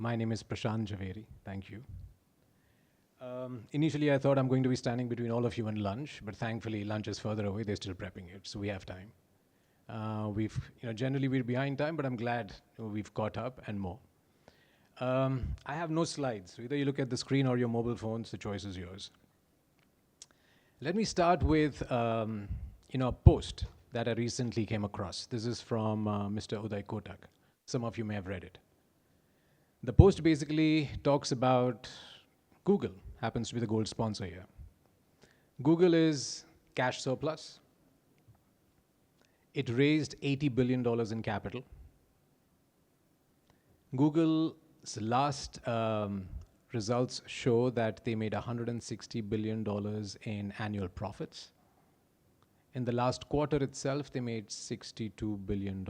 My name is Prashanth Juveri. Thank you. Initially, I thought I'm going to be standing between all of you and lunch, but thankfully, lunch is further away. They're still prepping it, so we have time. Generally we're behind time, but I'm glad we've caught up and more. I have no slides. So either you look at the screen or your mobile phones. The choice is yours. Let me start with a post that I recently came across. This is from Mr. Uday Kotak. Some of you may have read it. The post basically talks about Google, happens to be the gold sponsor here. Google is cash surplus. It raised $80 billion in capital. Google's last results show that they made $160 billion in annual profits. In the last quarter itself, they made $62 billion.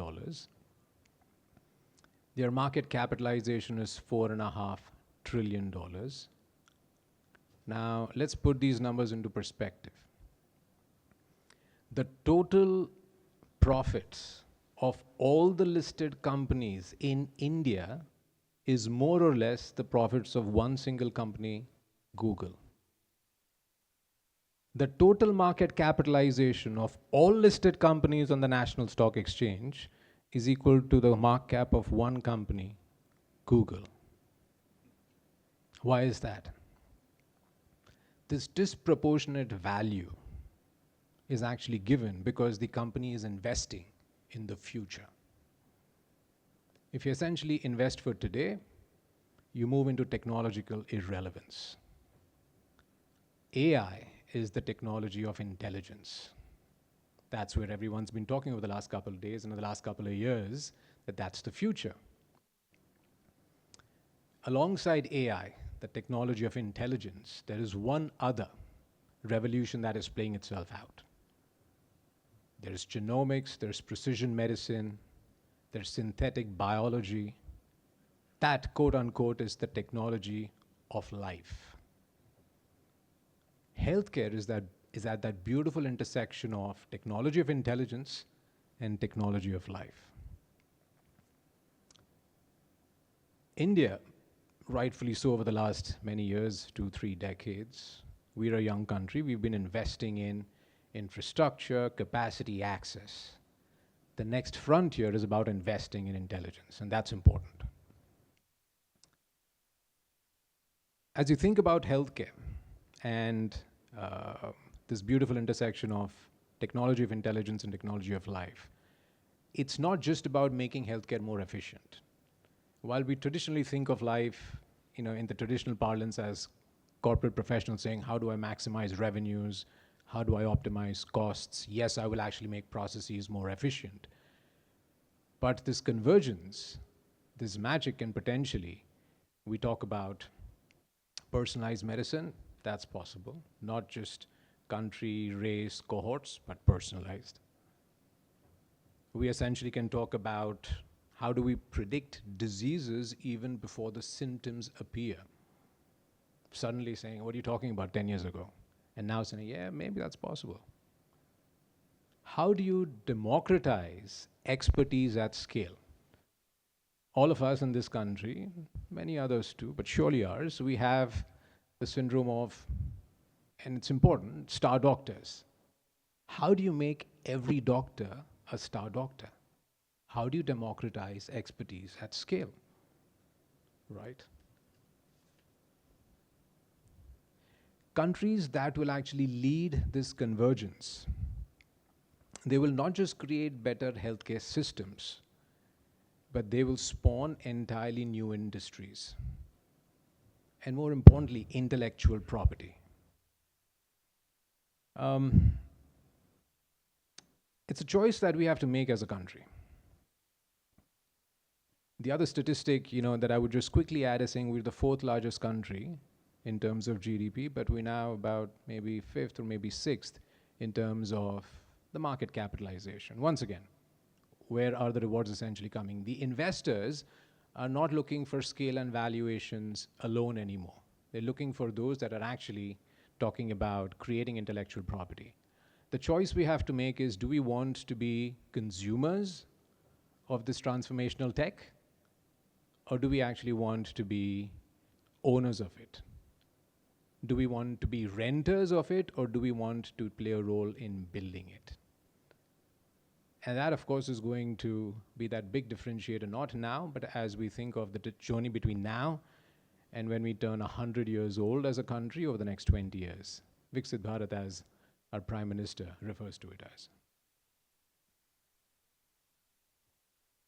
Their market capitalization is $4.5 trillion. Now, let's put these numbers into perspective. The total profits of all the listed companies in India is more or less the profits of one single company, Google. The total market capitalization of all listed companies on the National Stock Exchange is equal to the market cap of one company, Google. Why is that? This disproportionate value is actually given because the company is investing in the future. If you essentially invest for today, you move into technological irrelevance. AI is the technology of intelligence. That's where everyone's been talking over the last couple of days and over the last couple of years, that's the future. Alongside AI, the technology of intelligence, there is one other revolution that is playing itself out. There's genomics, there's precision medicine, there's synthetic biology. That, quote unquote, is the technology of life. Healthcare is at that beautiful intersection of technology of intelligence and technology of life. India, rightfully so, over the last many years, 2-3 decades, we're a young country. We've been investing in infrastructure, capacity, access. The next frontier is about investing in intelligence, and that's important. As you think about healthcare and this beautiful intersection of technology of intelligence and technology of life, it's not just about making healthcare more efficient. While we traditionally think of life, in the traditional parlance as corporate professionals saying, how do I maximize revenues? How do I optimize costs? Yes, I will actually make processes more efficient. But this convergence, this magic can potentially, we talk about personalized medicine, that's possible. Not just country, race, cohorts, but personalized. We essentially can talk about how do we predict diseases even before the symptoms appear. Suddenly saying, what are you talking about 10 years ago? And now saying, yeah, maybe that's possible. How do you democratize expertise at scale? All of us in this country, many others too, but surely ours, we have the syndrome of, and it's important, star doctors. How do you make every doctor a star doctor? How do you democratize expertise at scale? Right? Countries that will actually lead this convergence, they will not just create better healthcare systems, but they will spawn entirely new industries. And more importantly, intellectual property. It's a choice that we have to make as a country. The other statistic, that I would just quickly add is saying we're the 4th largest country in terms of GDP, but we're now about maybe 5th or maybe 6th in terms of the market capitalization. Once again, where are the rewards essentially coming? The investors are not looking for scale and valuations alone anymore. They're looking for those that are actually talking about creating intellectual property. The choice we have to make is, do we want to be consumers of this transformational tech, or do we actually want to be owners of it? Do we want to be renters of it, or do we want to play a role in building it? And that, of course, is going to be that big differentiator, not now, but as we think of the journey between now and when we turn 100 years old as a country over the next 20 years. Viksit Bharat, as our Prime Minister refers to it as.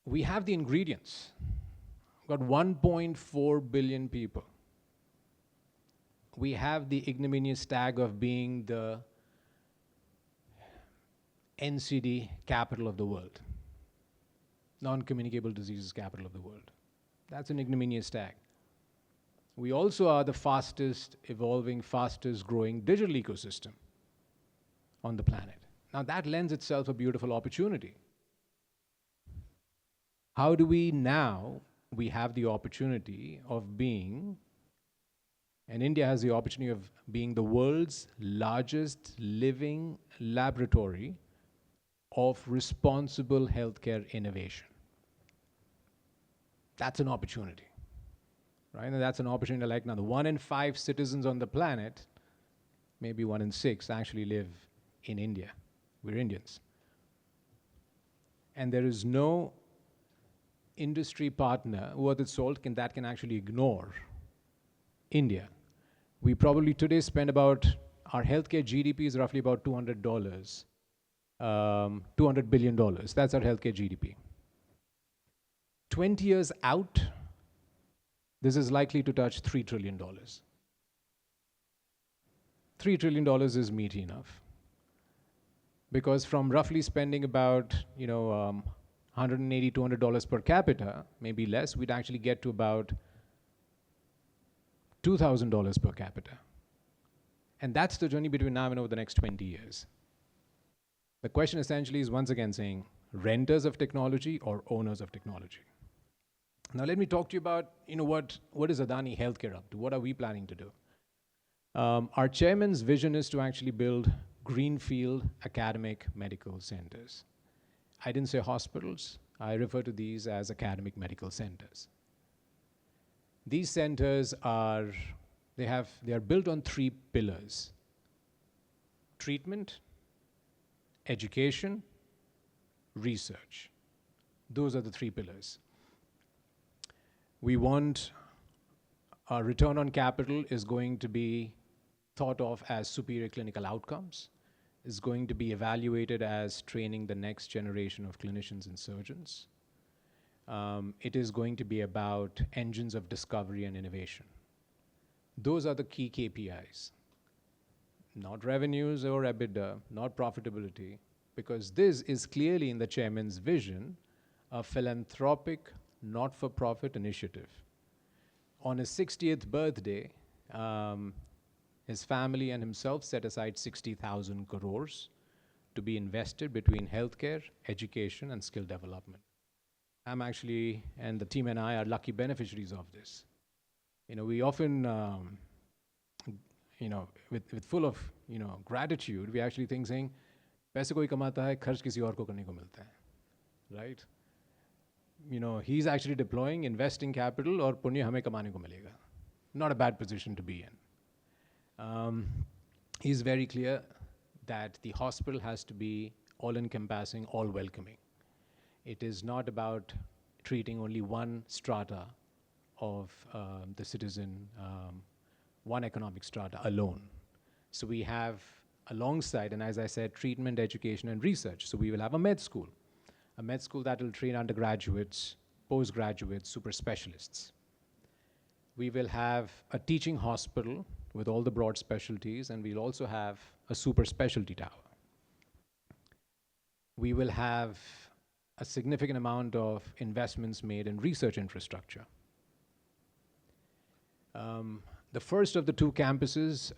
We have the ingredients. We've got 1.4 billion people. We have the ignominious tag of being the NCD capital of the world, non-communicable diseases capital of the world. That's an ignominious tag. We also are the fastest evolving, fastest growing digital ecosystem on the planet. Now that lends itself a beautiful opportunity. How do we now, we have the opportunity of being, and India has the opportunity of being the world's largest living laboratory of responsible healthcare innovation. That's an opportunity, right? And that's an opportunity like now. The 1 in 5 citizens on the planet, maybe 1 in 6, actually live in India. We're Indians. And there is no industry partner worth its salt that can actually ignore India. We probably today spend about, our healthcare GDP is roughly about $200 billion. That's our healthcare GDP. 20 years out, this is likely to touch $3 trillion. $3 trillion is meaty enough. Because from roughly spending about, $180, $200 per capita, maybe less, we'd actually get to about $2,000 per capita. And that's the journey between now and over the next 20 years. The question essentially is once again saying, renters of technology or owners of technology? Now let me talk to you about, what is Adani Healthcare up to? What are we planning to do? Our chairman's vision is to actually build greenfield academic medical centers. I didn't say hospitals. I refer to these as academic medical centers. These centers are built on 3 pillars: treatment, education, research. Those are the 3 pillars. We want our return on capital is going to be thought of as superior clinical outcomes, is going to be evaluated as training the next generation of clinicians and surgeons. It is going to be about engines of discovery and innovation. Those are the key KPIs. Not revenues or EBITDA, not profitability, because this is clearly in the chairman's vision a philanthropic, not-for-profit initiative. On his 60th birthday, his family and himself set aside 60,000 crores to be invested between healthcare, education, and skill development. I'm actually, and the team and I are lucky beneficiaries of this. We often, with full of, gratitude, we actually think saying, पैसे कोई कमाता है, खर्च किसी और को करने को मिलता है, right? He's actually deploying, investing capital, और पुण्य हमें कमाने को मिलेगा. Not a bad position to be in. He's very clear that the hospital has to be all-encompassing, all-welcoming. It is not about treating only one strata of the citizen, one economic strata alone. So we have alongside, and as I said, treatment, education, and research. So we will have a med school that will train undergraduates, postgraduates, super specialists. We will have a teaching hospital with all the broad specialties, and we'll also have a super specialty tower. We will have a significant amount of investments made in research infrastructure. The first of the 2 campuses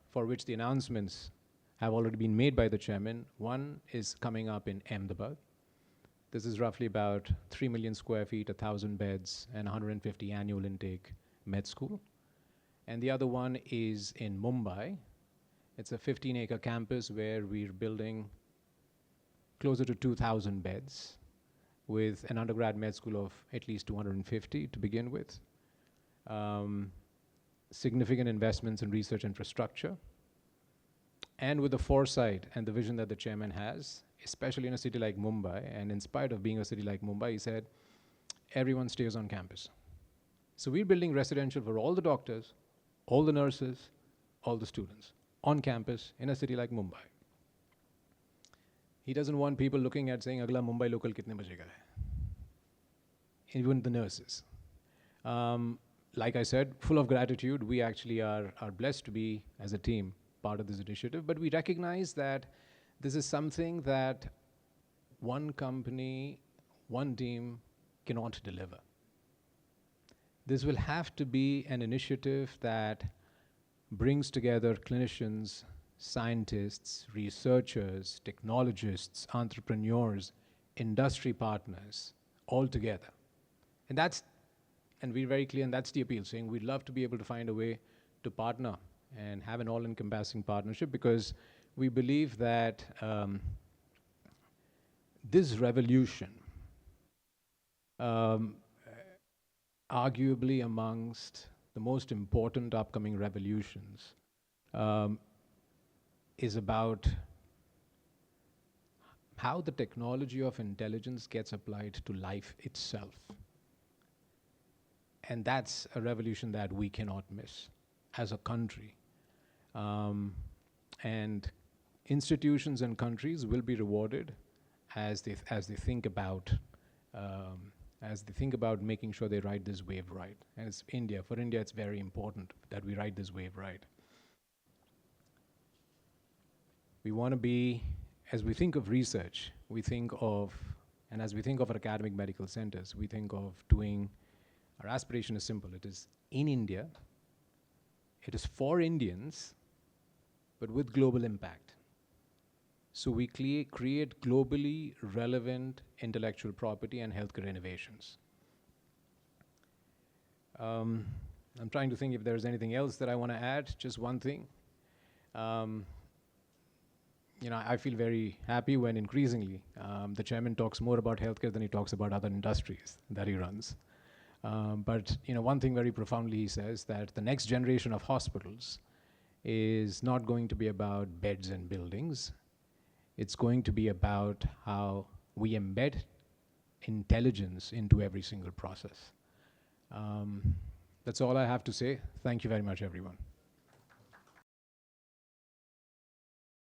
for which the announcements have already been made by the chairman, one is coming up in Ahmedabad. This is roughly about 3 million square feet, 1,000 beds, and 150 annual intake med school. And the other one is in Mumbai. It's a 15-acre campus where we're building closer to 2,000 beds with an undergrad med school of at least 250 to begin with, significant investments in research infrastructure, and with the foresight and the vision that the chairman has, especially in a city like Mumbai, and in spite of being a city like Mumbai, he said, everyone stays on campus. So we're building residential for all the doctors, all the nurses, all the students on campus in a city like Mumbai. He doesn't want people looking at saying, Agla Mumbai local kitne baje ka hai? Even the nurses. Like I said, full of gratitude, we actually are blessed to be, as a team, part of this initiative, but we recognize that this is something that one company, one team cannot deliver. This will have to be an initiative that brings together clinicians, scientists, researchers, technologists, entrepreneurs, industry partners, all together. And we're very clear, and that's the appeal, saying we'd love to be able to find a way to partner and have an all-encompassing partnership, because we believe that this revolution, arguably amongst the most important upcoming revolutions, is about how the technology of intelligence gets applied to life itself. And that's a revolution that we cannot miss as a country. And institutions and countries will be rewarded as they think about making sure they ride this wave right. And it's India. For India, it's very important that we ride this wave right. We want to be, as we think of research, and as we think of our academic medical centers, we think of doing, our aspiration is simple. It is in India, it is for Indians, but with global impact. So we create globally relevant intellectual property and healthcare innovations. I'm trying to think if there's anything else that I want to add. Just one thing. I feel very happy when increasingly the chairman talks more about healthcare than he talks about other industries that he runs. But one thing very profoundly he says, that the next generation of hospitals is not going to be about beds and buildings. It's going to be about how we embed intelligence into every single process. That's all I have to say. Thank you very much, everyone.